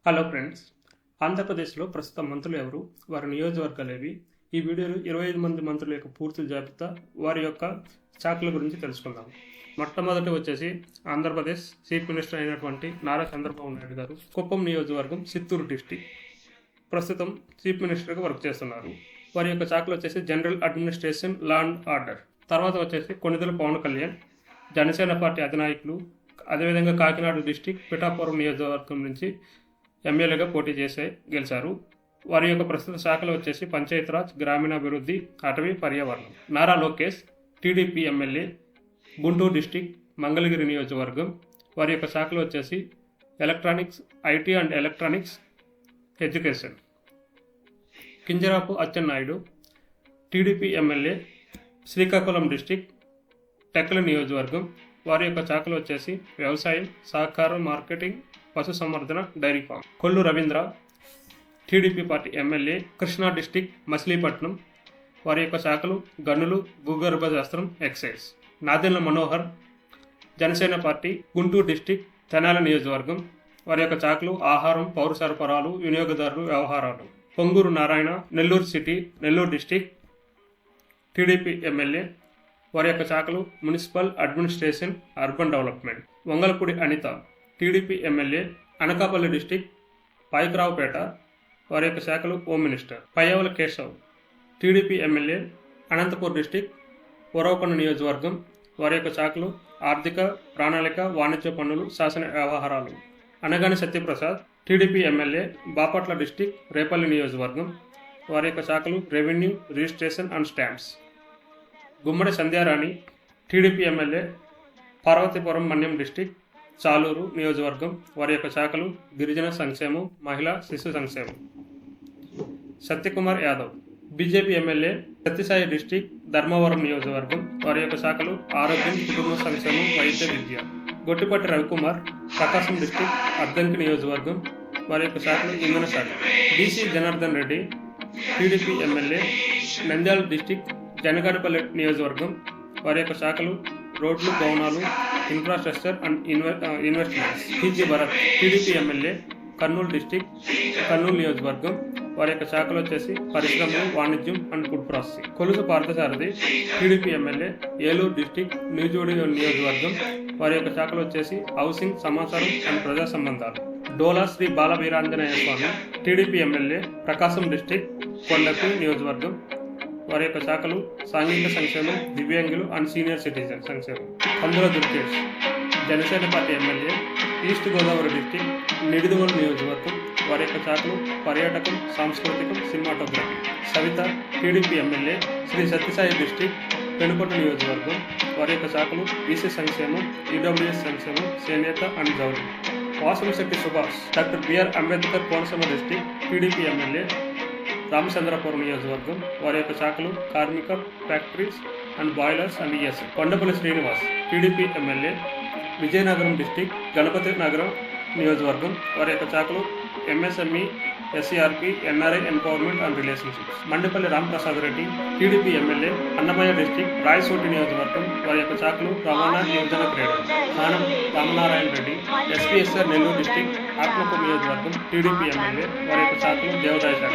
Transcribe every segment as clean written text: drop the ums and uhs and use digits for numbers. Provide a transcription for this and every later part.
Hello friends, ఆంధ్రప్రదేశ్లో ప్రస్తుత మంత్రులు ఎవరు, వారి నియోజకవర్గాలు ఏవి? ఈ వీడియోలో 25 మంది మంత్రుల యొక్క పూర్తి జాబితా, వారి యొక్క శాఖల గురించి తెలుసుకుందాం. మొట్టమొదటి వచ్చేసి ఆంధ్రప్రదేశ్ చీఫ్ మినిస్టర్ అయినటువంటి నారా చంద్రబాబు నాయుడు గారు. కుప్పం నియోజకవర్గం, చిత్తూరు డిస్టిక్. ప్రస్తుతం చీఫ్ మినిస్టర్గా వర్క్ చేస్తున్నారు. వారి యొక్క శాఖలు వచ్చేసి general administration, law and order. తర్వాత వచ్చేసి కొణిదెల పవన్ కళ్యాణ్, జనసేన పార్టీ అధినాయకులు. అదేవిధంగా కాకినాడ డిస్టిక్ పిఠాపురం నియోజకవర్గం నుంచి ఎమ్మెల్యేగా పోటీ చేసి గెలిచారు. వారి యొక్క ప్రస్తుత శాఖలు వచ్చేసి పంచాయతీరాజ్, గ్రామీణాభివృద్ధి, అటవీ, పర్యావరణం. Nara Lokesh, TDP MLA, Guntur district, Mangalagiri నియోజకవర్గం. వారి యొక్క శాఖలు వచ్చేసి electronics, IT and electronics, education. Kinjarapu Atchannaidu, TDP MLA, Srikakulam district, Tekkali నియోజకవర్గం. వారి యొక్క శాఖలు వచ్చేసి వ్యవసాయం, సహకారం, మార్కెటింగ్, పశుసంవర్ధన, dairy farm. Kollu Ravindra, TDP party MLA, Krishna district, Machilipatnam. వారి యొక్క శాఖలు గనులు, భూగర్భ శాస్త్రం, excise. Nadendla Manohar, Janasena party, Guntur district, Tenali నియోజకవర్గం. వారి యొక్క శాఖలు ఆహారం, పౌర సరఫరాలు, వినియోగదారులు, వ్యవహారాలు. Ponguru Narayana, Nellore city, Nellore district, TDP MLA. వారి యొక్క శాఖలు municipal administration, urban development. Vangalapudi Anitha, TDP MLA, Anakapalli district, Payakaraopeta. వారి యొక్క శాఖలు home minister. Payyavula Keshav, TDP MLA, Anantapur district, Uravakonda నియోజకవర్గం. వారి యొక్క శాఖలు ఆర్థిక, ప్రణాళిక, వాణిజ్య పన్నులు, శాసన వ్యవహారాలు. Anagani Satyaprasad, TDP MLA, Bapatla district, Repalle నియోజకవర్గం. వారి యొక్క శాఖలు revenue, registration and stamps. Gummadi Sandhyarani, TDP MLA, Parvathipuram Manyam district, Chaluru నియోజకవర్గం. వారి యొక్క శాఖలు గిరిజన సంక్షేమం, మహిళా శిశు సంక్షేమం. Satyakumar Yadav, BJP MLA, Sathya Sai district, Dharmavaram నియోజకవర్గం. వారి యొక్క శాఖలు ఆరోగ్యం, కుటుంబ సంక్షేమం, వైద్య, విద్య. గొట్టిపాటి రవికుమార్, ప్రకాశం డిస్టిక్, అద్దంకి నియోజకవర్గం. వారి యొక్క శాఖలు ఇంధన శాఖ. BC Janardhan Reddy, TDP MLA, Nandyal district, జనగానపల్లి నియోజకవర్గం. వారి యొక్క శాఖలు రోడ్లు, భవనాలు, infrastructure and investments. TG Bharath, TDP MLA, Kurnool district, Kurnool నియోజకవర్గం. వారి యొక్క శాఖలు వచ్చేసి పరిశ్రమలు, వాణిజ్యం and food processing. Kolusu Parthasarathy, TDP MLA, Eluru district, Nijodi నియోజకవర్గం. వారి యొక్క శాఖలు వచ్చేసి హౌసింగ్, సమాచారం అండ్ ప్రజా సంబంధాలు. డోలా శ్రీ బాలవీరాంజనేయ స్వామి, టీడీపీ ఎమ్మెల్యే, ప్రకాశం డిస్టిక్, కొల్లపి నియోజకవర్గం. వారి యొక్క శాఖలు సాంఘిక సంక్షేమం, దివ్యాంగులు అండ్ సీనియర్ సిటిజన్ సంక్షేమం. Kandula Durgesh, Janasena party MLA, east Godavari district, Nidadavolu నియోజకవర్గం. వారి యొక్క శాఖలు పర్యాటకం, సాంస్కృతికం, cinematography. Savitha, TDP MLA, Sri Sathya Sai district, Penukonda నియోజకవర్గం. వారి యొక్క శాఖలు బీసీ సంక్షేమం, ఈడబ్ల్యూఎస్ సంక్షేమం, చేనేత అండ్ జౌళి. Vasamsetti Subhash, doctor BR Ambedkar Konaseema district, TDP MLA, Ramachandrapuram నియోజకవర్గం. వారి యొక్క శాఖలు కార్మిక, factories and boilers and ES. Kondapalli Srinivas, TDP MLA, Vizianagaram district, Ganapathi Nagaram నియోజకవర్గం. వారి యొక్క శాఖలు MSME, SCRP, NRI empowerment and relationships. Mandipalli Ramprasad Reddy, TDP MLA, Annamayya district, Rayachoti నియోజకవర్గం. వారి యొక్క శాఖలు రవాణా, యువజన క్రీడలు. ఆనం రామనారాయణ రెడ్డి, ఎస్పీఎస్ఆర్, నెల్లూరు డిస్టిక్, ఆత్మకూరు నియోజకవర్గం. TDP MLA. వారి యొక్క శాఖలు దేవాదాయ శాఖ.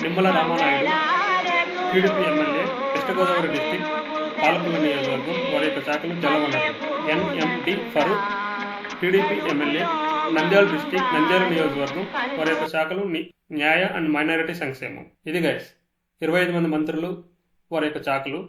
Nimmala Ramanaidu, TDP MLA, west Godavari district, Palakollu నియోజకవర్గం. వారి యొక్క శాఖలు జలవనరులు. NMD Farooq, TDP MLA, Nandyal district, Nandyal నియోజకవర్గం. వారి యొక్క శాఖలు న్యాయ అండ్ మైనారిటీ సంక్షేమం. ఇది గైస్ 25 మంది మంత్రులు, వారి యొక్క శాఖలు.